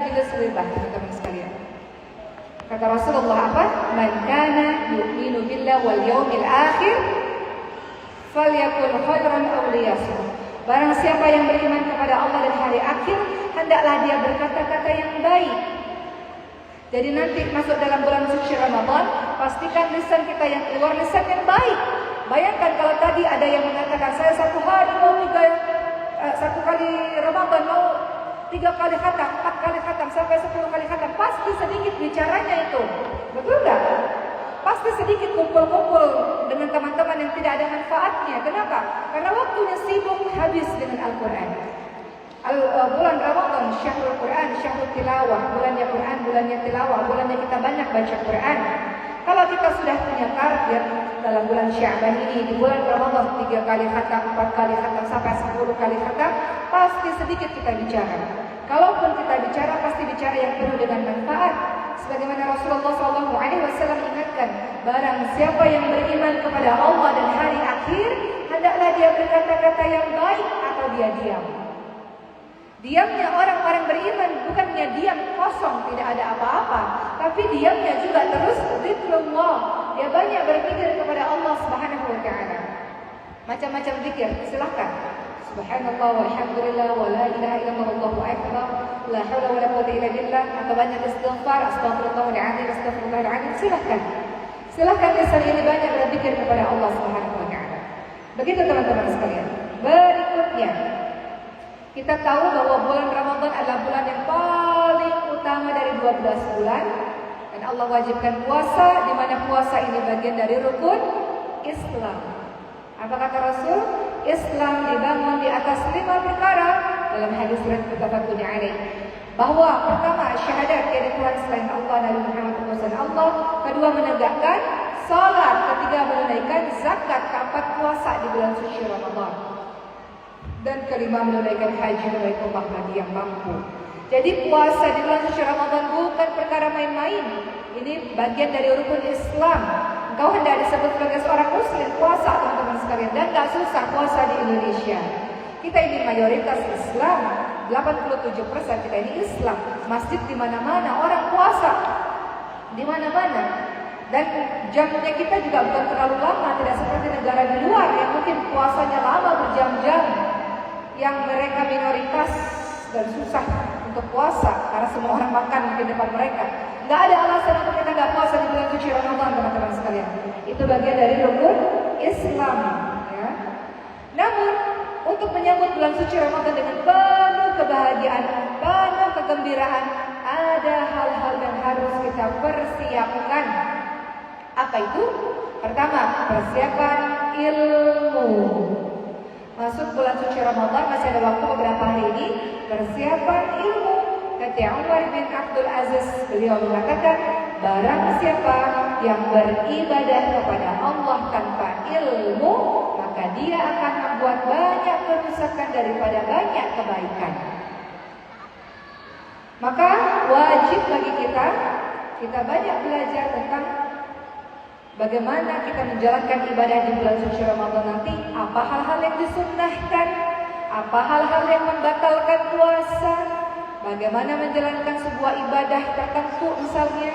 jelas riba, teman-teman sekalian. Kata Rasulullah apa? Man kana yu'minu billahi wal yawmil akhir falyakul khairan aw liyasmut. Barang siapa yang beriman kepada Allah dan hari akhir, hendaklah dia berkata-kata yang baik. Jadi nanti masuk dalam bulan suci Ramadan, pastikan lisan kita yang keluar lisan yang baik. Bayangkan kalau tadi ada yang mengatakan saya satu kali Ramadan mau 3 kali khatam, 4 kali khatam, sampai 10 kali khatam, pasti sedikit bicaranya itu. Betul nggak? Pasti sedikit kumpul-kumpul dengan teman-teman yang tidak ada manfaatnya. Kenapa? Karena waktunya sibuk habis dengan Al-Quran. Bulan Ramadan, syahrul Quran, syahrul tilawah, bulannya Quran, bulannya tilawah, bulannya kita banyak baca Quran. Kalau kita sudah punya target dalam bulan Sya'ban ini, di bulan Ramadan 3 kali khatam, 4 kali khatam, sampai 10 kali khatam, pasti sedikit kita bicara. Kalaupun kita bicara, pasti bicara yang penuh dengan manfaat. Sebagaimana Rasulullah SAW ingatkan, barang siapa yang beriman kepada Allah dan hari akhir, hendaklah dia berkata-kata yang baik atau dia diam. Diamnya orang-orang beriman bukannya diam kosong, tidak ada apa-apa, tapi diamnya juga terus zikrullah. Dia banyak berpikir kepada Allah Subhanahu wa taala. Macam-macam zikir, silakan. Subhanallah walhamdulillah wa la ilaha illallah wallahu akbar, la haula wala quwwata illa billah, atau banyak istighfar, astagfirullahal azim, astagfirullahal azim, silakan. Silakan lisan ini banyak berzikir kepada Allah Subhanahu wa taala. Begitu teman-teman sekalian. Berikutnya, kita tahu bahwa bulan Ramadan adalah bulan yang paling utama dari 12 bulan. Dan Allah wajibkan puasa, di mana puasa ini bagian dari rukun Islam. Apa kata Rasul? Islam dibangun di atas 5 perkara dalam hadis riwayat muttafaqun alaih. Bahwa pertama, syahadat tiada Tuhan selain Allah, Nabi Muhammad Rasulullah Allah. Kedua, menegakkan salat. Ketiga, menunaikan zakat. Keempat, puasa di bulan suci Ramadan. Dan kelima, menunaikan haji bagi umat bagi yang mampu. Jadi puasa di bulan suci Ramadan bukan perkara main-main. Ini bagian dari rukun Islam. Engkau hendak disebut sebagai seorang muslim, puasa teman-teman sekalian. Dan gak susah puasa di Indonesia. Kita ini mayoritas Islam, 87% kita ini Islam. Masjid di mana-mana, orang puasa di mana-mana. Dan jamnya kita juga bukan terlalu lama, tidak seperti negara di luar yang mungkin puasanya lama berjam-jam, yang mereka minoritas dan susah untuk puasa karena semua orang makan di depan mereka. Nggak ada alasan untuk kita nggak puasa di bulan suci Ramadan, teman-teman sekalian. Itu bagian dari rukun Islam. Ya. Namun untuk menyambut bulan suci Ramadan dengan penuh kebahagiaan, penuh kegembiraan, ada hal-hal yang harus kita persiapkan. Apa itu? Pertama, persiapan ilmu. Masuk bulan suci Ramadan, masih ada waktu beberapa hari ini. Persiapan ilmu. Kata Umar bin Abdul Aziz, beliau mengatakan, barang siapa yang beribadah kepada Allah tanpa ilmu, maka dia akan membuat banyak kerusakan daripada banyak kebaikan. Maka wajib bagi kita banyak belajar tentang bagaimana kita menjalankan ibadah di bulan suci Ramadan nanti. Apa hal-hal yang disunnahkan, apa hal-hal yang membatalkan puasa, bagaimana menjalankan sebuah ibadah tertentu, misalnya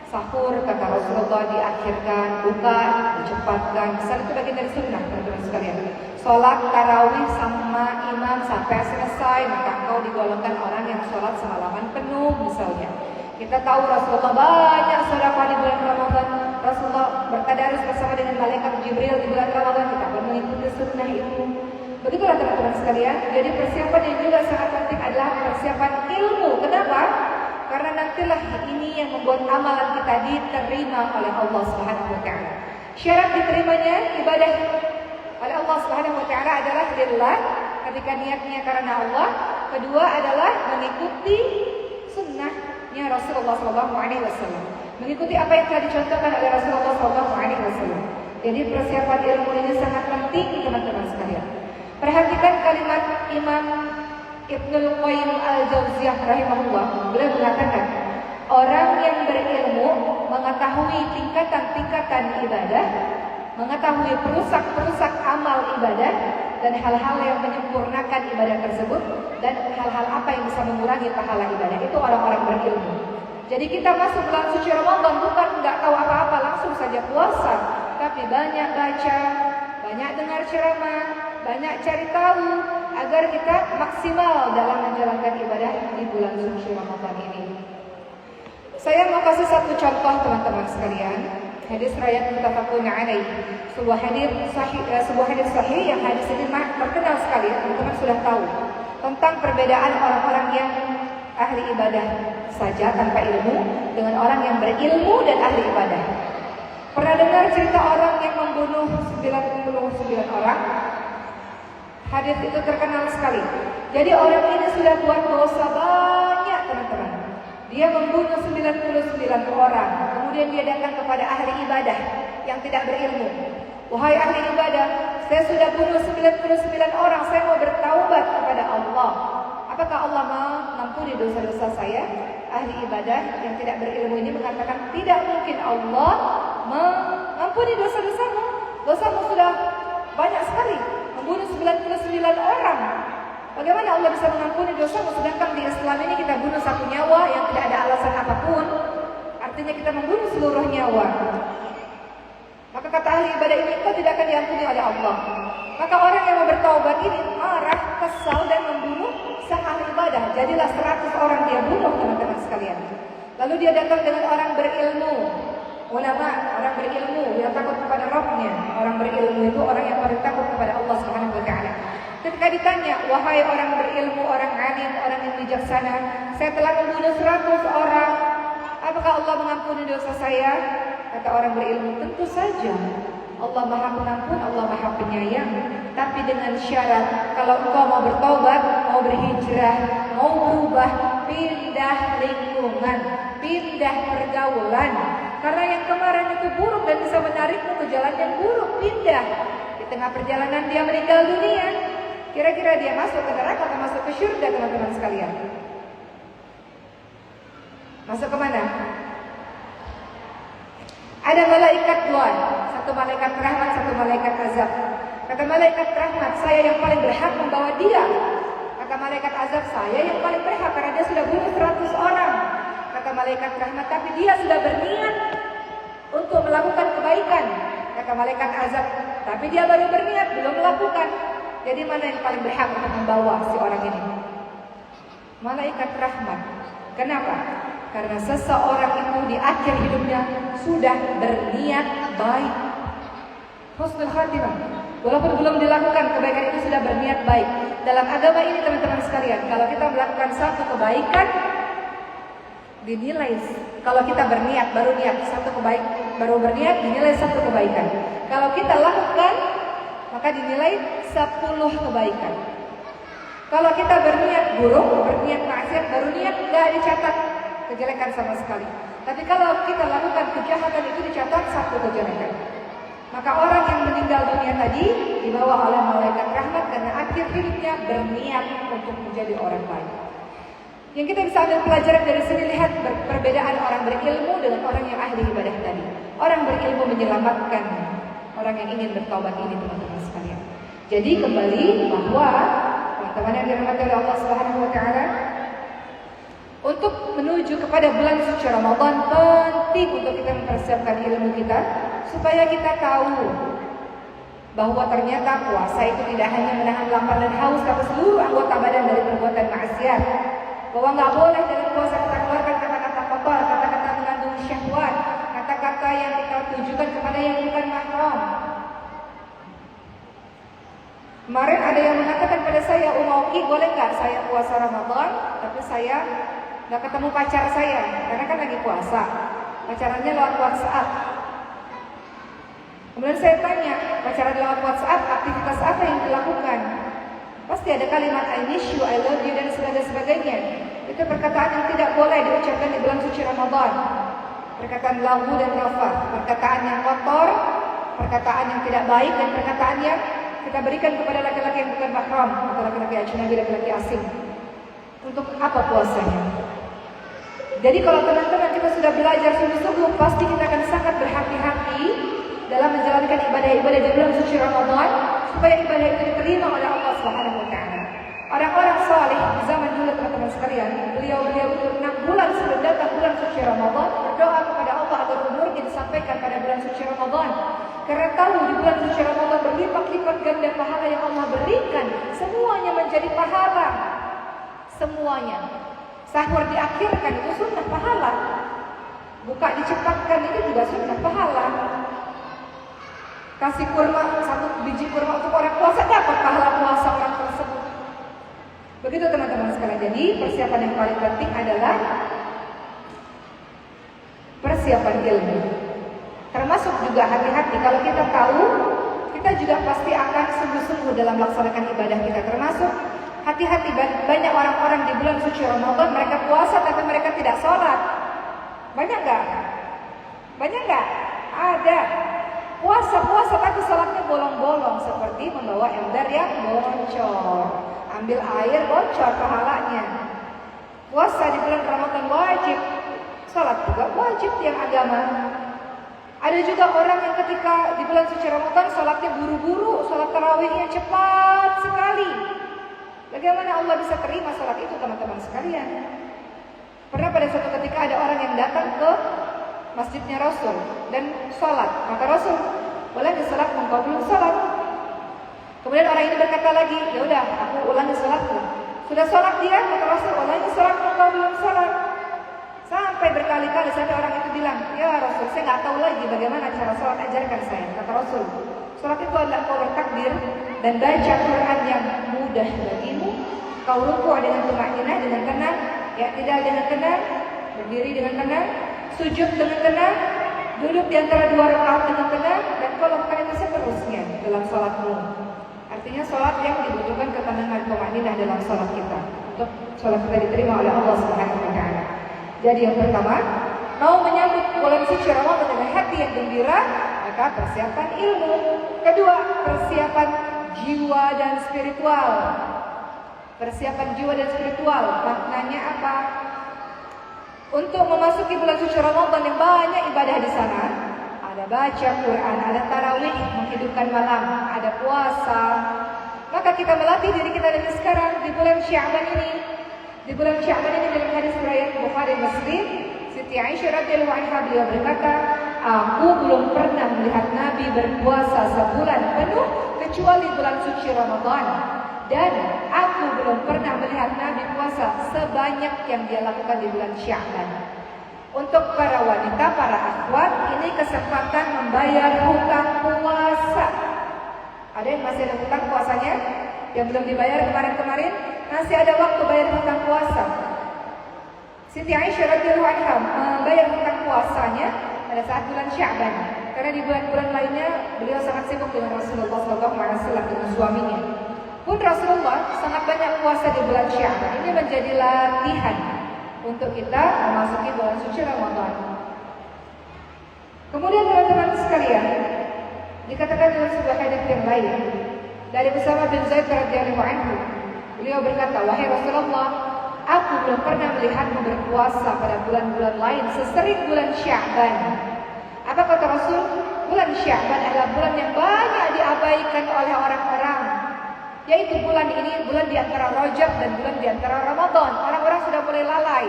sahur kata Rasulullah diakhirkan, buka dicepatkan, misalnya itu bagian dari sunnah teman-teman sekalian. Sholat tarawih sama imam sampai selesai, maka engkau digolongkan orang yang sholat semalaman penuh misalnya. Kita tahu Rasulullah banyak sedekah di bulan Ramadan. Rasulullah bertadarus bersama dengan malaikat Jibril di bulan Ramadan. Kita pun mengikuti sunnah itu. Begitulah teman-teman sekalian. Jadi persiapan yang juga sangat penting adalah persiapan ilmu. Kenapa? Karena nantilah ini yang membuat amalan kita diterima oleh Allah Subhanahu wa taala. Syarat diterimanya ibadah oleh Allah Subhanahu wa taala adalah lillah, ketika niatnya karena Allah. Kedua adalah mengikuti sunnahnya Rasulullah SAW. Mengikuti apa yang telah dicontohkan oleh Rasulullah SAW. Jadi persiapan ilmu ini sangat penting teman-teman sekalian. Perhatikan kalimat Imam Ibnul Qayyim Al-Jauziyah rahimahullah. Beliau mengatakan, orang yang berilmu mengetahui tingkatan-tingkatan ibadah, mengetahui perusak-perusak amal ibadah, dan hal-hal yang menyempurnakan ibadah tersebut, dan hal-hal apa yang bisa mengurangi pahala ibadah. Itu orang-orang berilmu. Jadi kita masuk bulan suci Ramadan bukan nggak tahu apa-apa, langsung saja puasa, tapi banyak baca, banyak dengar ceramah, banyak cari tahu agar kita maksimal dalam menjalankan ibadah di bulan suci Ramadan ini. Saya mau kasih satu contoh teman-teman sekalian. Hadis riwayat muttafaqun alaih. Sebuah hadis sahih yang hadis ini terkenal sekali, teman-teman sudah tahu tentang perbedaan orang-orang yang ahli ibadah saja tanpa ilmu dengan orang yang berilmu dan ahli ibadah. Pernah dengar cerita orang yang membunuh 99 orang? Hadis itu terkenal sekali. Jadi orang ini sudah buat dosa banyak, teman-teman. Dia membunuh 99 orang. Kemudian dia datang kepada ahli ibadah yang tidak berilmu. Wahai ahli ibadah, saya sudah bunuh 99 orang. Saya mau bertaubat kepada Allah. Apakah Allah mengampuni dosa-dosa saya? Ahli ibadah yang tidak berilmu ini mengatakan, tidak mungkin Allah mengampuni dosa-dosamu. Dosamu sudah banyak sekali, membunuh 99 orang. Bagaimana Allah bisa mengampuni dosamu? Sedangkan di Islam ini kita bunuh satu nyawa yang tidak ada alasan apapun. Artinya kita membunuh seluruh nyawa. Maka kata ahli ibadah ini, kau tidak akan diampuni oleh Allah. Maka orang yang mau bertaubat ini marah, kesal dan membunuh sang ahli ibadah. Jadilah 100 orang dia bunuh, teman-teman sekalian. Lalu dia datang dengan orang berilmu, ulama, orang berilmu yang takut kepada Rabbnya. Orang berilmu itu orang yang paling takut kepada Allah Subhanahu wa taala. Ketika ditanya, wahai orang berilmu, orang alim, orang yang bijaksana, saya telah membunuh 100 orang, apakah Allah mengampuni dosa saya? Kata orang berilmu, tentu saja. Allah Maha Pengampun, Allah Maha Penyayang. Tapi dengan syarat, kalau engkau mau bertobat, mau berhijrah, mau berubah, pindah lingkungan, pindah pergaulan. Karena yang kemarin itu buruk dan bisa menarikmu ke jalan yang buruk, pindah. Di tengah perjalanan dia meninggal dunia. Kira-kira dia masuk ke neraka atau masuk ke syurga, teman-teman sekalian? Masuk ke mana? Ada malaikat dua, satu malaikat rahmat, satu malaikat azab. Kata malaikat rahmat, saya yang paling berhak membawa dia. Kata malaikat azab, saya yang paling berhak karena dia sudah bunuh 100 orang. Kata malaikat rahmat, tapi dia sudah berniat untuk melakukan kebaikan. Kata malaikat azab, tapi dia baru berniat, belum melakukan. Jadi mana yang paling berhak untuk membawa si orang ini? Malaikat rahmat. Kenapa? Karena seseorang itu di akhir hidupnya sudah berniat baik. Husnul khatimah. Walaupun belum dilakukan kebaikan itu sudah berniat baik. Dalam agama ini teman-teman sekalian, kalau kita melakukan satu kebaikan dinilai, kalau kita berniat baru niat satu kebaikan, baru berniat dinilai satu kebaikan. Kalau kita lakukan maka dinilai 10 kebaikan. Kalau kita berniat buruk, berniat maksiat, baru niat, tidak dicatat kejelekan sama sekali. Tapi kalau kita lakukan kejahatan itu dicatat 1 kejelekan. Maka orang yang meninggal dunia tadi dibawa oleh malaikat rahmat karena akhir hidupnya berniat untuk menjadi orang baik. Yang kita bisa ambil pelajaran dari sini, lihat perbedaan orang berilmu dengan orang yang ahli ibadah tadi. Orang berilmu menyelamatkan orang yang ingin bertobat ini, teman-teman sekalian. Jadi kembali bahwa teman-teman yang dirahmati oleh Allah Subhanahu wa taala, untuk menuju kepada bulan suci Ramadan penting untuk kita mempersiapkan ilmu kita supaya kita tahu bahwa ternyata puasa itu tidak hanya menahan lapar dan haus tapi seluruh anggota badan dari perbuatan maksiat. Bahwa nggak boleh dalam puasa kita keluarkan kata-kata kotor, kata-kata mengandung syahwat, kata-kata yang kita tujukan kepada yang bukan mahram. Kemarin ada yang mengatakan pada saya, Umauki, boleh nggak saya puasa Ramadan, tapi saya nggak ketemu pacar saya, karena kan lagi puasa. Pacarannya lewat WhatsApp. Kemudian saya tanya, pacaran lewat WhatsApp, aktivitas apa yang dilakukan? Pasti ada kalimat I miss you, I love you, dan sebagainya. Itu perkataan yang tidak boleh diucapkan di bulan suci Ramadan. Perkataan lagu dan rafah, perkataan yang kotor, perkataan yang tidak baik, dan perkataan yang kita berikan kepada laki-laki yang bukan mahram atau laki-laki ajnabi, laki-laki asing. Untuk apa puasanya? Jadi kalau teman-teman kita sudah belajar sungguh-sungguh, pasti kita akan sangat berhati-hati dalam menjalankan ibadah-ibadah di bulan suci Ramadan supaya ibadah itu diterima oleh Allah Subhanahu wa taala. Orang-orang saleh di zaman dulu teman-teman sekalian, beliau-beliau itu 6 bulan sebelum datang bulan suci Ramadan berdoa kepada Allah agar umurnya disampaikan pada bulan suci Ramadan. Karena tahu di bulan suci Ramadan berlipat-lipat ganda pahala yang Allah berikan, semuanya menjadi pahala. Semuanya. Sahur diakhirkan itu sunnah pahala. Buka dicepatkan itu juga sunnah pahala. Kasih kurma, 1 biji kurma untuk orang puasa, dapat pahala puasa orang tersebut. Begitu teman-teman sekalian. Jadi persiapan yang paling penting adalah persiapan ilmu. Termasuk juga hati-hati kalau kita tahu, kita juga pasti akan sungguh-sungguh dalam melaksanakan ibadah kita. Termasuk hati-hati, banyak orang-orang di bulan suci Ramadan mereka puasa tapi mereka tidak sholat. Banyak nggak? Banyak nggak? Ada. Puasa tapi sholatnya bolong-bolong, seperti membawa ember yang bocor, ambil air bocor pahalanya. Puasa di bulan Ramadan wajib, sholat juga wajib yang agama. Ada juga orang yang ketika di bulan suci Ramadan sholatnya buru-buru, sholat tarawihnya cepat sekali. Bagaimana Allah bisa terima sholat itu teman-teman sekalian? Pernah pada suatu ketika ada orang yang datang ke masjidnya Rasul dan sholat. Maka Rasul, ulangi sholat, engkau belum sholat. Kemudian orang ini berkata lagi, ya udah, aku ulangi sholatku. Sudah sholat dia, kata Rasul, ulangi sholat, engkau belum sholat. Sampai berkali-kali sampai orang itu bilang, ya Rasul, saya nggak tahu lagi bagaimana cara sholat, ajarkan saya. Kata Rasul, sholat itu adalah kau bertakbir dan baca Quran yang mudah bagimu. Kau rukuk dengan tumakninah, dengan tenang, i'tidal dengan tenang, berdiri dengan tenang, sujud dengan tenang, duduk di antara 2 rakaat dengan tenang, dan kau lakukan itu seterusnya dalam sholatmu. Artinya sholat yang dibutuhkan ketenangan tumakninah dalam sholat kita, untuk sholat kita diterima oleh Allah Subhanahu wa taala. Jadi yang pertama, mau menyambut bulan suci Ramadan dengan hati yang gembira, maka persiapan ilmu. Kedua, persiapan jiwa dan spiritual. Persiapan jiwa dan spiritual, maknanya apa? Untuk memasuki bulan suci Ramadan yang banyak ibadah di sana, ada baca Quran, ada tarawih, menghidupkan malam, ada puasa. Maka kita melatih diri kita dari sekarang di bulan Sya'ban ini. Di bulan Sya'ban ini dalam hadis riwayat Bukhari Muslim, Siti Aisyah radhiyallahu anha beliau berkata, aku belum pernah melihat Nabi berpuasa sebulan penuh kecuali bulan suci Ramadan. Dan aku belum pernah melihat Nabi puasa sebanyak yang dia lakukan di bulan Sya'ban. Untuk para wanita, para akhwat, ini kesempatan membayar hutang puasa. Ada yang masih ada hutang puasanya? Yang belum dibayar kemarin-kemarin? Masih ada waktu bayar hutang puasa. Siti Aisyah radhiyallahu anha membayar hutang puasanya pada saat bulan Sya'ban. Karena di bulan-bulan lainnya beliau sangat sibuk dengan Rasulullah SAW, dengan suaminya. Pun Rasulullah sangat banyak puasa di bulan Sya'ban. Ini menjadi latihan untuk kita memasuki bulan suci Ramadan. Kemudian teman-teman sekalian, dikatakan dalam sebuah hadis yang lain dari Usama bin Zaid radhiyallahu anhu, beliau berkata, wahai Rasulullah, aku belum pernah melihatmu berpuasa pada bulan-bulan lain sesering bulan Sya'ban. Apa kata Rasul? Bulan Sya'ban adalah bulan yang banyak diabaikan oleh orang-orang. Yaitu bulan ini, bulan di antara Rajab dan bulan di antara Ramadan. Orang-orang sudah mulai lalai.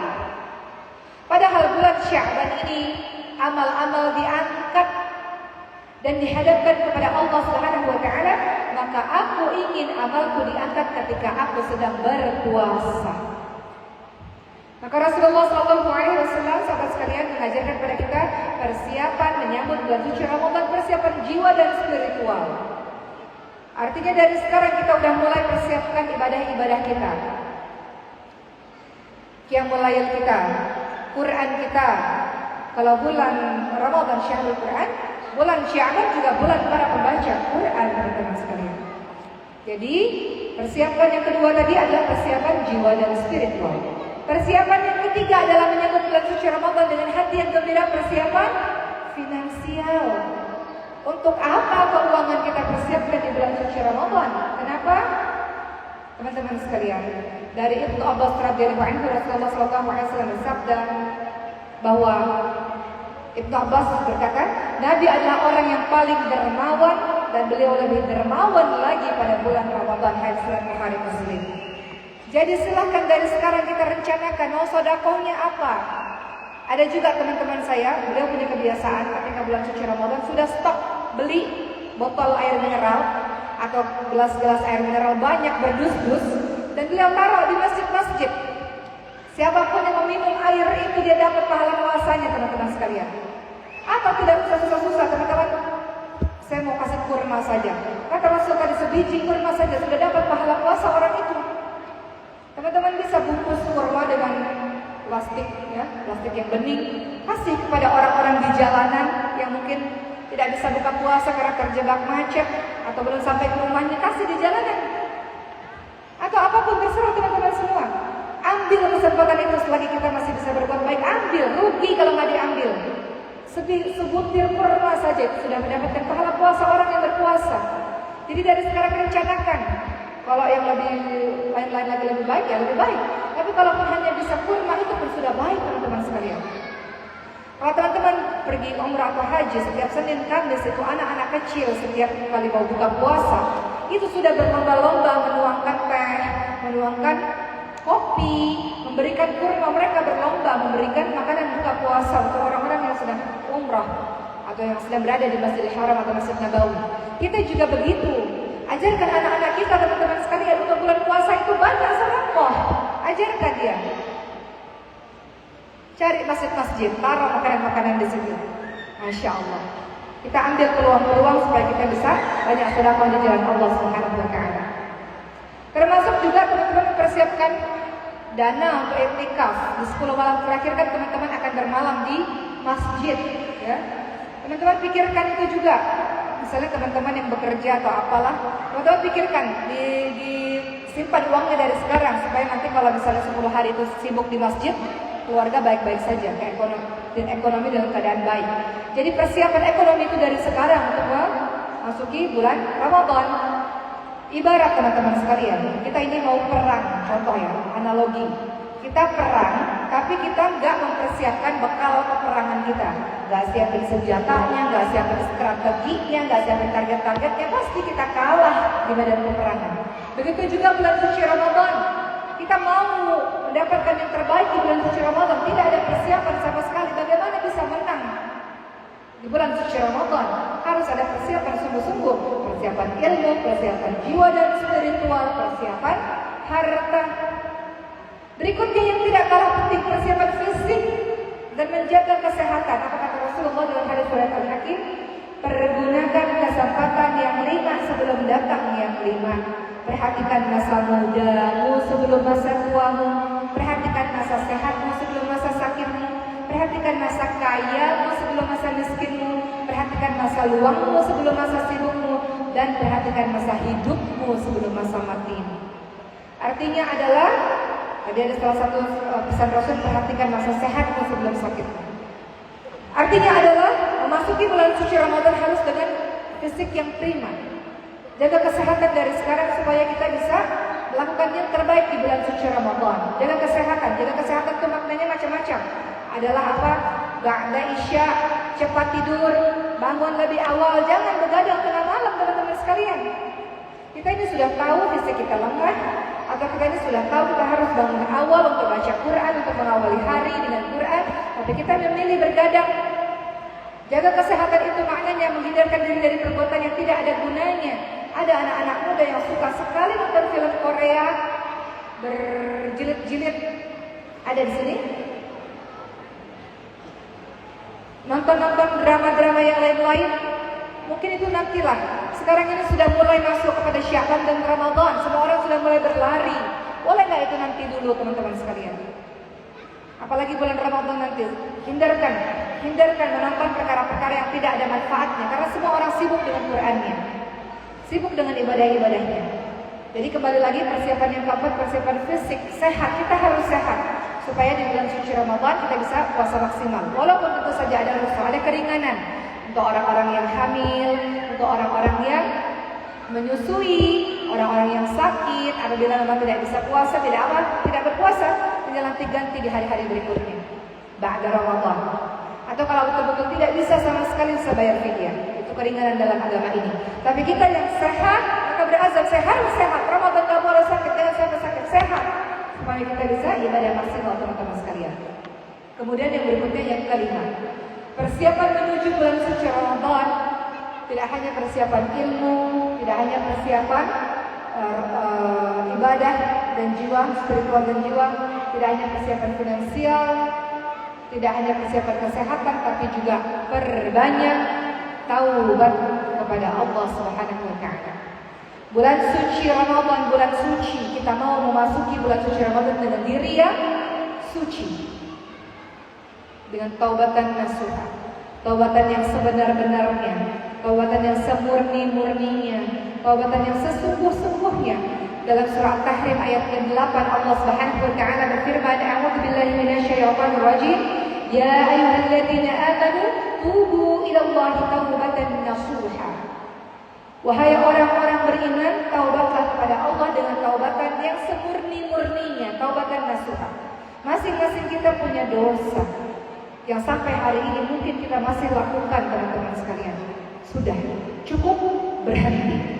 Padahal bulan Sya'ban ini amal-amal diangkat dan dihadapkan kepada Allah Subhanahu wa taala, maka aku ingin amalku diangkat ketika aku sedang berpuasa. Maka Rasulullah SAW sahabat sekalian mengajarkan kepada kita persiapan menyambut bulan suci Ramadan, persiapan jiwa dan spiritual. Artinya dari sekarang kita sudah mulai persiapkan ibadah-ibadah kita, qiyamul lail kita, Quran kita. Kalau bulan Ramadan syahrul Quran, bulan Sya'ban juga bulan para pembaca Quran, teman-teman sekalian. Jadi persiapan yang kedua tadi adalah persiapan jiwa dan spiritual. Persiapan yang ketiga adalah menyambut bulan suci Ramadan dengan hati yang gembira, persiapan finansial. Untuk apa keuangan kita persiapkan di bulan suci Ramadan? Kenapa? Teman-teman sekalian, dari Ibnu Abbas radhiyallahu anhu, Rasulullah SAW bersabda bahwa Ibnu Abbas berkata, Nabi adalah orang yang paling dermawan dan beliau lebih dermawan lagi pada bulan Ramadan. Hadis Bukhari Muslim. Jadi silahkan dari sekarang kita rencanakan mau sedekahnya apa. Ada juga teman-teman saya, beliau punya kebiasaan ketika bulan suci Ramadan sudah stok beli botol air mineral atau gelas-gelas air mineral banyak berdus-dus dan beliau taruh di masjid-masjid. Siapapun yang meminum air itu dia dapat pahala puasanya, teman-teman sekalian. Atau tidak usah susah-susah, teman-teman. Saya mau kasih kurma saja. Kata Rasul tadi sebiji kurma saja sudah dapat pahala puasa orang itu. Teman-teman bisa bungkus kurma dengan plastik, ya, plastik yang bening. Kasih kepada orang-orang di jalanan yang mungkin tidak bisa buka puasa karena terjebak macet atau belum sampai ke rumahnya. Kasih di jalanan. Atau apapun terserah teman-teman semua. Ambil kesempatan itu selagi kita masih bisa berbuat baik. Ambil, rugi kalau nggak diambil. Sebutir kurma saja itu sudah mendapatkan pahala puasa orang yang berpuasa. Jadi dari sekarang rencanakan. Kalau yang lebih lain-lain lagi lebih baik ya lebih baik. Tapi kalau hanya bisa kurma itu pun sudah baik teman-teman sekalian. Kalau teman-teman pergi umrah atau haji setiap Senin Kamis itu anak-anak kecil setiap kali mau buka puasa itu sudah berlomba-lomba menuangkan teh, menuangkan kopi, memberikan kurma. Mereka berlomba memberikan makanan buka puasa untuk orang-orang yang sedang umrah atau yang sedang berada di Masjidil Haram atau Masjid Nabawi. Kita juga begitu. Ajarkan anak-anak kita teman-teman sekalian untuk bulan puasa itu banyak sedekah. Ajarkan dia. Cari masjid-masjid, taruh makanan-makanan di situ. Masya Allah. Kita ambil peluang-peluang supaya kita bisa banyak sedekah di jalan Allah Subhanahu wa taala. Termasuk juga teman-teman persiapkan dana untuk i'tikaf. Di 10 malam terakhir kan teman-teman akan bermalam di masjid, ya. Teman-teman pikirkan itu juga. Misalnya teman-teman yang bekerja atau apalah, teman-teman pikirkan disimpan uangnya dari sekarang supaya nanti kalau misalnya 10 hari itu sibuk di masjid, keluarga baik-baik saja, ekonomi dalam keadaan baik. Jadi persiapan ekonomi itu dari sekarang untuk memasuki bulan Ramadan. Ibarat teman-teman sekalian, kita ini mau perang, contoh ya, analogi. Kita perang, tapi kita nggak mempersiapkan bekal peperangan kita. Nggak siapin senjatanya, nggak siapin strateginya, nggak siapin target-targetnya, pasti kita kalah di medan peperangan. Begitu juga bulan suci Ramadan. Kita mau mendapatkan yang terbaik di bulan suci Ramadan, tidak ada persiapan sama sekali. Bagaimana bisa menang di bulan suci Ramadan? Harus ada persiapan sungguh-sungguh, persiapan ilmu, persiapan jiwa dan spiritual, persiapan harta. Berikutnya yang tidak kalah penting, persiapan fisik dan menjaga kesehatan. Apa kata Rasulullah dalam hadis riwayat Al-Hakim? Pergunakan kesempatan yang 5 sebelum datang yang 5. Perhatikan masa mudamu sebelum masa tuamu. Perhatikan masa sehatmu sebelum masa sakitmu. Perhatikan masa kayamu sebelum masa miskinmu. Perhatikan masa luangmu sebelum masa sibukmu. Dan perhatikan masa hidupmu sebelum masa matimu. Artinya adalah, tadi ada salah satu pesan Rasul, perhatikan masa sehatmu sebelum sakitmu. Artinya adalah memasuki bulan suci Ramadan harus dengan fisik yang prima. Jaga kesehatan dari sekarang supaya kita bisa melakukan yang terbaik di bulan suci Ramadan. Jaga kesehatan itu maknanya macam-macam. Adalah apa? Ba'da isya, cepat tidur, bangun lebih awal, jangan begadang tengah malam teman-teman sekalian. Kita ini sudah tahu fisik kita lemah, atau kita ini sudah tahu kita harus bangun awal untuk baca Quran, untuk mengawali hari dengan Quran, tapi kita memilih bergadang. Jaga kesehatan itu maknanya menghindarkan diri dari perbuatan yang tidak ada gunanya. Ada anak-anak muda yang suka sekali nonton film Korea berjilid-jilid. Ada di sini? Nonton-nonton drama-drama yang lain-lain. Mungkin itu nantilah. Sekarang ini sudah mulai masuk kepada Sya'ban dan Ramadan. Semua orang sudah mulai berlari. Boleh nggak itu nanti dulu teman-teman sekalian? Apalagi bulan Ramadan nanti. Hindarkan menonton perkara-perkara yang tidak ada manfaatnya. Karena semua orang sibuk dengan Qur'annya, sibuk dengan ibadah-ibadahnya. Jadi kembali lagi persiapan yang keempat, persiapan fisik, sehat. Kita harus sehat supaya di bulan suci Ramadan kita bisa puasa maksimal. Walaupun tentu saja ada rukhsah, ada keringanan untuk orang-orang yang hamil, untuk orang-orang yang menyusui, orang-orang yang sakit. Apabila memang tidak bisa puasa, tidak berpuasa, tinggal nanti ganti di hari-hari berikutnya. Ba'da Ramadan. Atau kalau betul-betul tidak bisa sama sekali bisa bayar fidyah. Itu keringanan dalam agama ini. Tapi kita yang sehat, maka berazam saya harus sehat. Ramadan gak boleh sakit, jangan sampai sakit, sehat. Supaya kita bisa ibadah maksimal teman-teman sekalian. Kemudian yang berikutnya yang kelima, persiapan menuju bulan suci Ramadan. Tidak hanya persiapan ilmu, tidak hanya persiapan ibadah dan jiwa, spiritual dan jiwa, tidak hanya persiapan finansial, tidak hanya persiapan kesehatan, tapi juga perbanyak taubat kepada Allah Subhanahu wa taala. Bulan suci Ramadan, bulan suci, kita mau memasuki bulan suci Ramadan dengan diri yang suci, dengan taubatan nasuha, taubatan yang sebenar-benarnya, taubatan yang semurni-murninya, taubatan yang sesungguh-sungguhnya. Dalam surah At-Tahrim ayat ke-8 Allah Subhanahu wa taala berfirman, "A'udzu billahi minasyaitonir rajim. Ya ayyuhalladzina amanu tubu ila Allahi taubatan nasuha." Wahai orang-orang beriman, taubatlah kepada Allah dengan taubatan yang semurni-murninya, taubatan nasuha. Masing-masing kita punya dosa yang sampai hari ini mungkin kita masih lakukan, teman-teman sekalian. Sudah cukup, berhenti.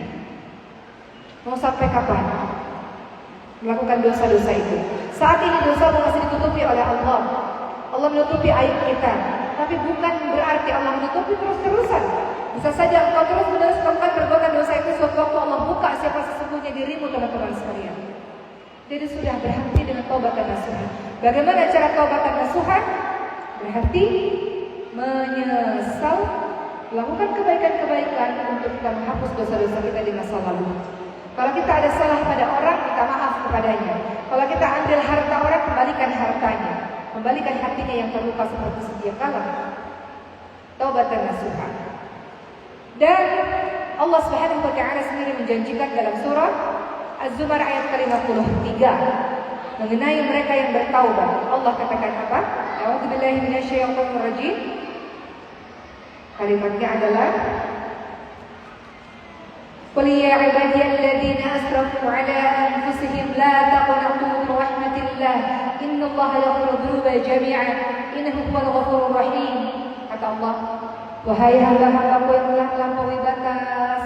Mau sampai kapan melakukan dosa-dosa itu? Saat ini dosa masih ditutupi oleh Allah. Allah menutupi aib kita, tapi bukan berarti Allah menutupi terus-terusan. Bisa saja engkau terus-menerus melakukan perbuatan dosa itu, suatu waktu Allah buka siapa sesungguhnya dirimu, teman-teman sekalian. Jadi sudah berhenti dengan taubatan nasuha. Bagaimana cara taubatan nasuha? Berhenti, menyesal, melakukan kebaikan-kebaikan untuk kita menghapus dosa-dosa kita di masa lalu. Kalau kita ada salah pada orang, minta maaf kepadanya. Kalau kita ambil harta orang, kembalikan hartanya. Kembalikan hatinya yang terluka seperti sedia kala. Taubatan nasuha. Dan Allah Subhanahu wa taala sendiri menjanjikan dalam surah Az-Zumar ayat ke-53 mengenai mereka yang bertaubat. Allah katakan apa? A'udzu billahi minasyaitonir rajim. Kalimatnya adalah قل يا عبادي الذين أسرفوا على أنفسهم لا تقنطوا من رحمة الله إن الله يغفر الذنوب جميعا إنه هو الغفور الرحيم. Kata Allah, wahai hamba-hambaku yang telah melampaui batas,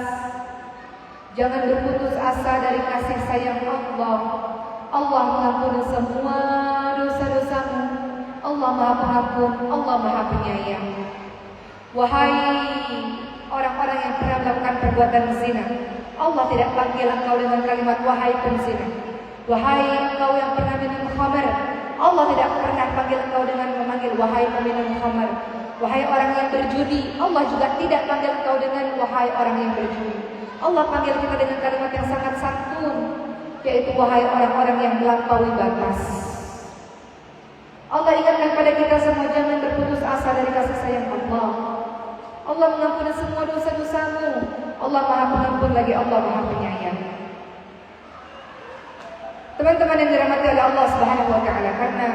jangan berputus asa dari kasih sayang Allah. Allah mengampuni semua dosa-dosamu. Allah Maha Pengampun, Allah Maha Penyayang. Wahai orang-orang yang pernah melakukan perbuatan zina, Allah tidak panggil engkau dengan kalimat wahai penzina. Wahai engkau yang pernah minum khamar, Allah tidak pernah panggil engkau dengan memanggil wahai peminum khamar. Wahai orang yang berjudi, Allah juga tidak panggil engkau dengan wahai orang yang berjudi. Allah panggil kita dengan kalimat yang sangat santun, yaitu wahai orang-orang yang melampaui batas. Allah ingatkan pada kita semua, jangan berputus asa dari kasih sayang Allah. Allah mengampuni semua dosa-dosamu. Allah Maha Pengampun lagi, Allah Maha Penyayang. Teman-teman yang dirahmati oleh Allah Subhanahu wa taala, karena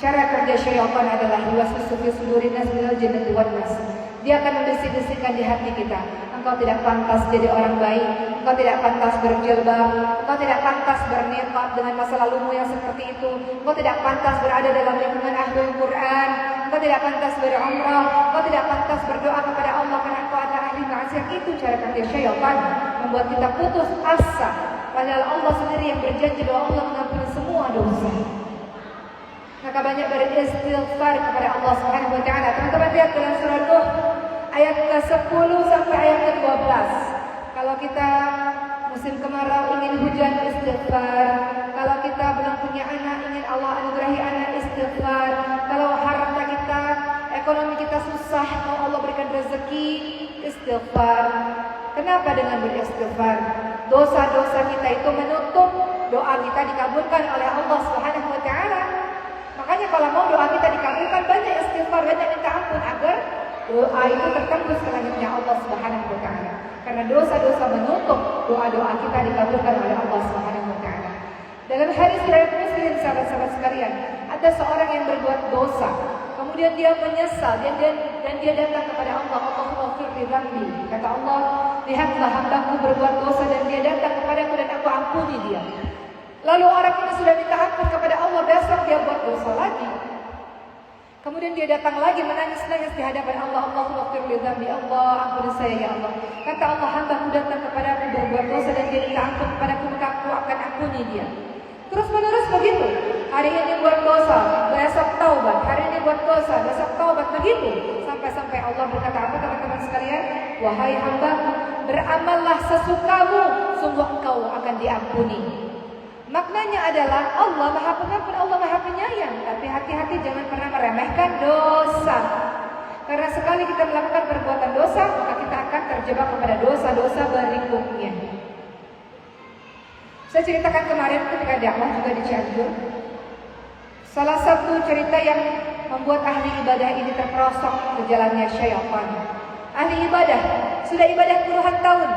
cara kerja syaitan adalah yuwaswisu fi sudurin nas minal jinnati wan nas. Dia akan membisik-bisikkan di hati kita, engkau tidak pantas jadi orang baik, engkau tidak pantas berjilbab, engkau tidak pantas berniqab dengan masa lalumu yang seperti itu, engkau tidak pantas berada dalam lingkungan ahlul Quran, engkau tidak pantas berumrah, engkau tidak pantas berdoa kepada Allah karena engkau adalah ahli maksiat. Itu cara kerja syaitan, membuat kita putus asa. Padahal Allah sendiri yang berjanji bahwa Allah mengampuni semua dosa. Maka banyak beristighfar kepada Allah Subhanahu wa taala. Teman-teman lihat dalam surah Nuh ayat ke-10 sampai ayat ke-12. Kalau kita musim kemarau ingin hujan, istighfar. Kalau kita belum punya anak, ingin Allah anugerahi anak, istighfar. Kalau harta kita, ekonomi kita susah, mau Allah berikan rezeki, istighfar. Kenapa dengan beristighfar? Dosa-dosa kita itu menutup doa kita dikabulkan oleh Allah Subhanahu wa taala. Makanya kalau mau doa kita dikabulkan, banyak istighfar, banyak minta ampun agar doa itu tertembus ke langitnya Allah Subhanahu wa taala. Karena dosa-dosa menutup doa-doa kita dikabulkan oleh Allah Subhanahu wa taala. Dalam hadis riwayat Muslim, sahabat-sahabat sekalian, ada seorang yang berbuat dosa, kemudian dia menyesal dan dia datang kepada Allah. Allahumma firli dzambi. Kata Allah, lihatlah hambaku berbuat dosa dan dia datang kepadaku dan aku ampuni dia. Lalu orang ini sudah minta ampun kepada Allah, besok dia buat dosa lagi. Kemudian Kemudian dia datang lagi menangis-nangis di hadapan Allah. Allahumma ighfir li dzambi, Allah ampuni saya ya Allah. Kata Allah, hamba-Mu datang kepadamu berbuat dosa dan dia minta ampun kepadaku, maka Aku akan ampuni dia. Terus menerus begitu. Hari ini buat dosa, besok taubat. Hari ini buat dosa, besok taubat, begitu. Sampai-sampai Allah berkata apa teman-teman sekalian? Wahai hamba-Ku, beramallah sesukamu, sungguh engkau akan diampuni. Maknanya adalah Allah Maha Pengampun, Allah Maha Penyayang. Tapi hati-hati jangan pernah meremehkan dosa. Karena sekali kita melakukan perbuatan dosa, maka kita akan terjebak kepada dosa-dosa berikutnya. Saya ceritakan kemarin ketika dakwah juga di Cianjur. Salah satu cerita yang membuat ahli ibadah ini terperosok ke jalannya syaitan. Ahli ibadah, sudah ibadah puluhan tahun.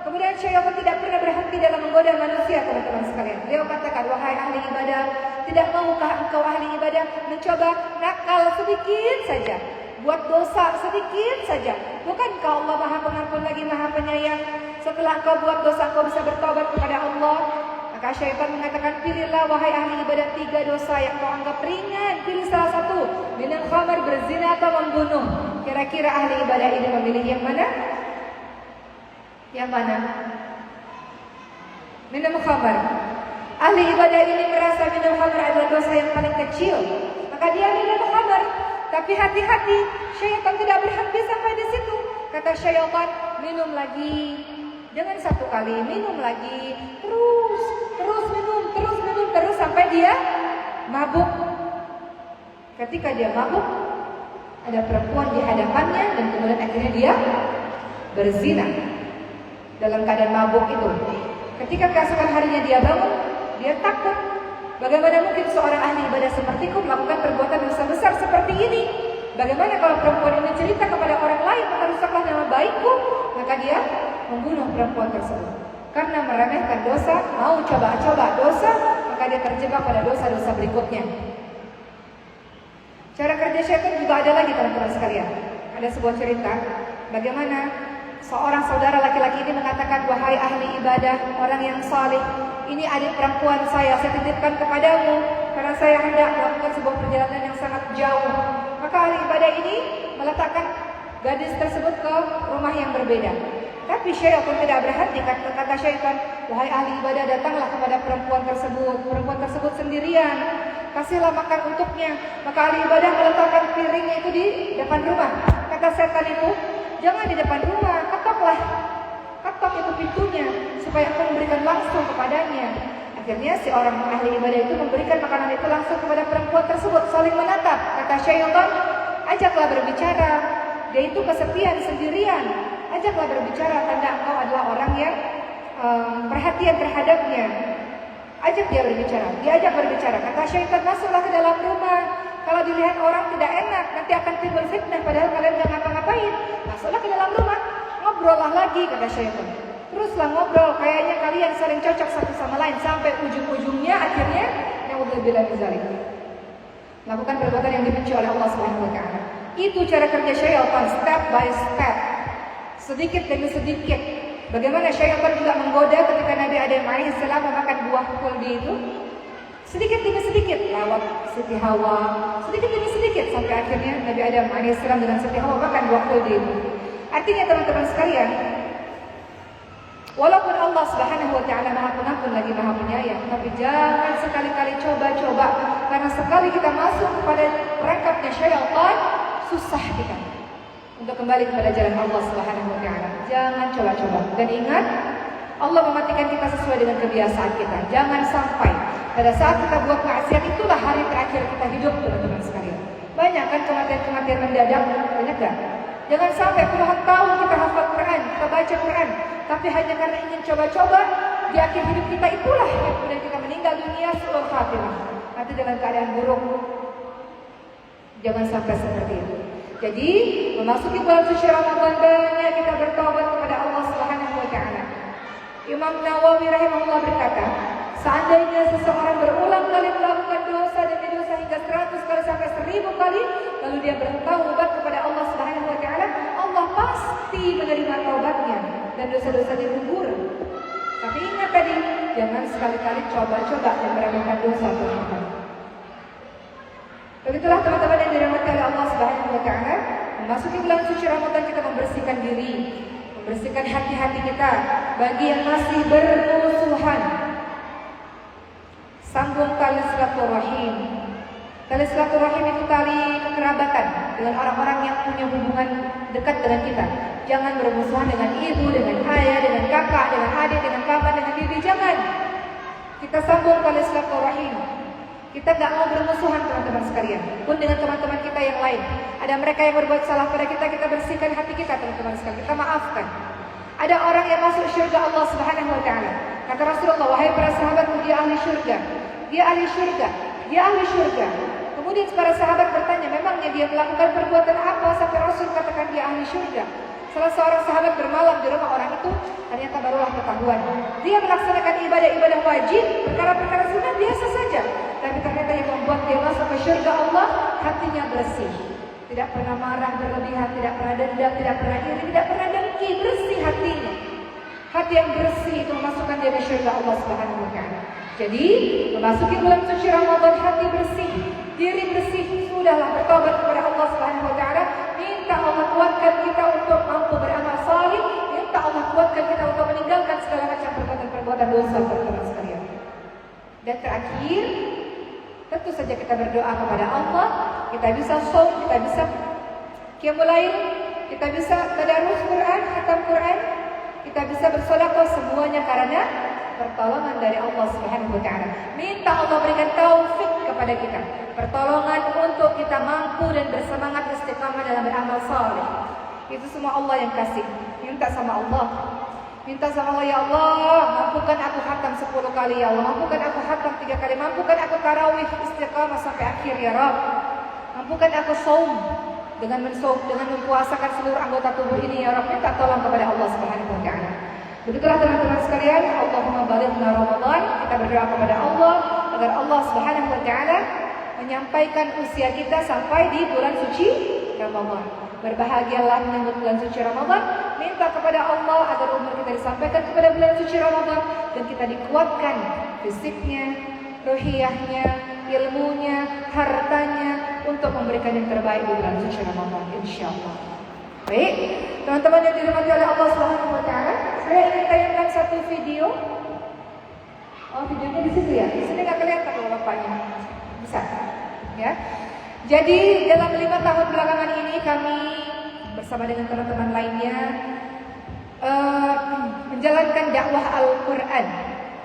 Kemudian syaitan tidak pernah berhenti dalam menggoda manusia, teman-teman sekalian. Beliau katakan, wahai ahli ibadah, tidak maukah engkau ahli ibadah mencoba nakal sedikit saja, buat dosa sedikit saja? Bukankah Allah Maha Pengampun lagi Maha Penyayang? Setelah kau buat dosa, kau bisa bertobat kepada Allah. Maka syaitan mengatakan, pilihlah wahai ahli ibadah 3 dosa yang kau anggap ringan. Pilih salah satu, minum khamar, berzina atau membunuh. Kira-kira ahli ibadah ini memilih yang mana? Yang mana? Minum khamar. Ahli ibadah ini merasa minum khamar adalah dosa yang paling kecil, maka dia minum khamar. Tapi hati-hati, syaitan tidak berhenti sampai di situ. Kata syaitan, minum lagi. Jangan satu kali, minum lagi. Terus sampai dia mabuk. Ketika dia mabuk, ada perempuan di hadapannya dan kemudian akhirnya dia berzina. Dalam keadaan mabuk itu, ketika keesokan harinya dia bangun, dia takut. Bagaimana mungkin seorang ahli ibadah sepertiku melakukan perbuatan dosa besar seperti ini? Bagaimana kalau perempuan ini cerita kepada orang lain, maka rusaklah nama baikku? Maka dia membunuh perempuan tersebut. Karena meremehkan dosa, mau coba-coba dosa, maka dia terjebak pada dosa-dosa berikutnya. Cara kerja syaitan juga ada lagi, teman-teman sekalian. Ada sebuah cerita bagaimana seorang saudara laki-laki ini mengatakan, wahai ahli ibadah, orang yang saleh, ini adik perempuan saya titipkan kepadamu karena saya hendak melakukan sebuah perjalanan yang sangat jauh. Maka ahli ibadah ini meletakkan gadis tersebut ke rumah yang berbeda. Tapi syaitan tidak berhenti. Kata syaitan, wahai ahli ibadah, datanglah kepada perempuan tersebut. Perempuan tersebut sendirian, kasihlah makan untuknya. Maka ahli ibadah meletakkan piringnya itu di depan rumah. Kata setan itu, jangan di depan rumah, ketok itu pintunya supaya aku memberikan langsung kepadanya. Akhirnya si orang ahli ibadah itu memberikan makanan itu langsung kepada perempuan tersebut, saling menatap. Kata syaitan, ajaklah berbicara. Dia itu kesepian, sendirian. Ajaklah berbicara, tanda engkau adalah orang yang perhatian terhadapnya. Ajak dia berbicara. Diajak berbicara. Kata syaitan, masuklah ke dalam rumah. Kalau dilihat orang tidak enak, nanti akan timbul fitnah padahal kalian nggak ngapa-ngapain. Masuklah ke dalam rumah, ngobrollah lagi, kata syaitan. Teruslah ngobrol, kayaknya kalian saling cocok satu sama lain sampai ujung-ujungnya akhirnya naudzubillah min dzalik. Lakukan perbuatan yang dibenci oleh Allah Subhanahu wa taala. Itu cara kerja syaitan, step by step. Sedikit demi sedikit. Bagaimana syaitan juga menggoda ketika Nabi Adam alaihissalam memakan buah kuldi itu? Sedikit demi sedikit lewat Siti Hawa, sedikit demi sedikit sampai akhirnya Nabi Adam alaihissalam dengan Siti Hawa makan buah kuldi itu. Artinya teman-teman sekalian, walaupun Allah Subhanahu wa taala Maha Pengampun lagi Maha Penyayang, tapi jangan sekali-kali coba-coba, karena sekali kita masuk kepada perangkapnya syaitan, susah kita untuk kembali kepada jalan Allah Subhanahu wa taala. Jangan coba-coba. Dan ingat, Allah mematikan kita sesuai dengan kebiasaan kita. Jangan sampai pada saat kita buat maksiat itulah hari terakhir kita hidup, teman-teman sekalian. Banyak kan kematian-kematian mendadak, banyak gak? Jangan sampai puluhan tahun kita hafal Quran, kita baca Quran, tapi hanya karena ingin coba-coba, di akhir hidup kita itulah yang kemudian kita meninggal dunia suul khatimah. Nanti dengan keadaan buruk. Jangan sampai seperti itu. Jadi, memasuki bulan suci Ramadan banyak kita bertobat kepada Allah Subhanahu wa taala. Imam Nawawi rahimahullah berkata, seandainya seseorang berulang kali melakukan dosa demi dosa hingga 100 kali sampai 1000 kali, lalu dia bertaubat kepada Allah Subhanahu wa taala, Allah pasti menerima taubatnya dan dosa-dosanya gugur. Tapi ingat tadi, jangan sekali-kali coba-coba dan meremehkan dosa. Begitulah teman-teman yang dirahmati oleh Allah Subhanahu wa taala, memasuki bulan suci Ramadan kita membersihkan diri, membersihkan hati-hati kita. Bagi yang masih bermusuhan, sambung tali silaturahim. Tali silaturahim itu tali kekerabatan dengan orang-orang yang punya hubungan dekat dengan kita. Jangan bermusuhan dengan ibu, dengan ayah, dengan kakak, dengan adik, dengan paman, dengan bibi. Jangan. Kita sambung tali silaturahim. Kita gak mau bermusuhan, teman-teman sekalian. Pun dengan teman-teman kita yang lain. Ada mereka yang berbuat salah pada kita, kita bersihkan hati kita, teman-teman sekalian. Kita maafkan. Ada orang yang masuk syurga Allah Subhanahu wa taala. Kata Rasulullah, wahai para sahabatku, dia ahli syurga. Dia ahli syurga. Dia ahli syurga. Kemudian para sahabat bertanya, memangnya dia melakukan perbuatan apa sampai Rasul katakan dia ahli syurga? Salah seorang sahabat bermalam di rumah orang itu, ternyata barulah ketahuan. Dia melaksanakan ibadah-ibadah wajib, perkara-perkara sunnah biasa saja. Tapi ternyata yang membuat dia masuk ke syurga Allah, hatinya bersih. Tidak pernah marah berlebihan, tidak pernah dendam, tidak pernah iri, tidak pernah dengki, bersih hatinya. Hati yang bersih itu memasukkan dia ke syurga Allah Subhanahu wa taala. Jadi, memasuki bulan suci Ramadan, hati bersih, diri bersih, sudahlah bertobat kepada Allah Subhanahu wa taala, minta Allah kuatkan kita untuk mampu beramal salih, minta Allah kuatkan kita untuk meninggalkan segala macam perbuatan-perbuatan dosa, teman-teman sekalian. Dan terakhir, tentu saja kita berdoa kepada Allah. Kita bisa shaum, kita bisa qiyamul lail, kita bisa tadarus Quran, khatam Quran, kita bisa bersedekah, semuanya karena pertolongan dari Allah Subhanahu wa taala. Minta Allah berikan taufik kepada kita, pertolongan untuk kita mampu dan bersemangat istiqamah dalam beramal saleh. Itu semua Allah yang kasih. Minta sama Allah. Minta sama Allah, ya Allah, mampukan aku khatam 10 kali, ya Allah, mampukan aku khatam 3 kali, mampukan aku tarawih istiqamah sampai akhir, ya Rabb. Mampukan aku shaum dengan mempuasakan seluruh anggota tubuh ini, ya Rabb. Minta tolong kepada Allah Subhanahu wa taala. Begitulah teman-teman sekalian, Allahumma balighna Ramadan. Kita berdoa kepada Allah agar Allah Subhanahu wa taala menyampaikan usia kita sampai di bulan suci Ramadan. Berbahagialah menyambut bulan suci Ramadan. Minta kepada Allah agar umur kita disampaikan kepada bulan suci Ramadan dan kita dikuatkan fisiknya, ruhiyahnya, ilmunya, hartanya untuk memberikan yang terbaik di bulan suci Ramadan, insyaallah. Baik, teman-teman yang dirahmati oleh Allah Subhanahu wa taala, saya ingin tayangkan satu video. Oh, videonya di situ ya. Di sini nggak kelihatan loh bapaknya. Bisa, ya. Jadi dalam 5 tahun belakangan ini kami bersama dengan teman-teman lainnya menjalankan dakwah Al-Quran.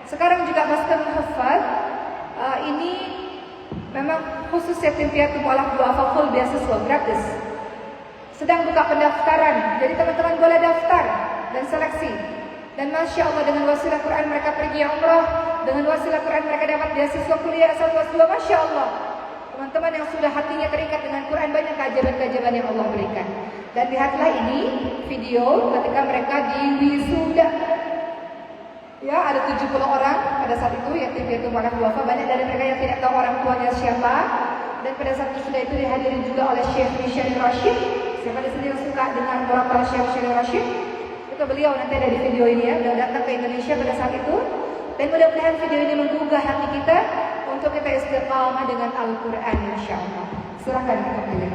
Sekarang juga Master Muhaffaz. Ini memang khusus yatim piatu mu'alaf du'afa full beasiswa gratis. Sedang buka pendaftaran. Jadi teman-teman boleh daftar dan seleksi. Dan Masya Allah, dengan wasilah Quran mereka pergi umrah, dengan wasilah Quran mereka dapat beasiswa kuliah S1 S2. Masya Allah, teman-teman yang sudah hatinya terikat dengan Quran, banyak keajaiban-keajaiban yang Allah berikan. Dan lihatlah ini video ketika mereka di wisuda. Ya, ada 70 orang pada saat itu yatim piatu mu'alaf du'afa. Banyak dari mereka yang tidak tahu orang tuanya siapa. Dan pada saat wisuda itu dihadiri juga oleh Syekh Syarif Rashid. Siapa di sini yang suka dengan murotal Syekh Syarif Rashid? Itu beliau nanti ada di video ini ya, beliau datang ke Indonesia pada saat itu. Dan mudah-mudahan video ini menggugah hati kita untuk kita istiqamah dengan Al-Quran, insyaallah. Silakan kita pilih.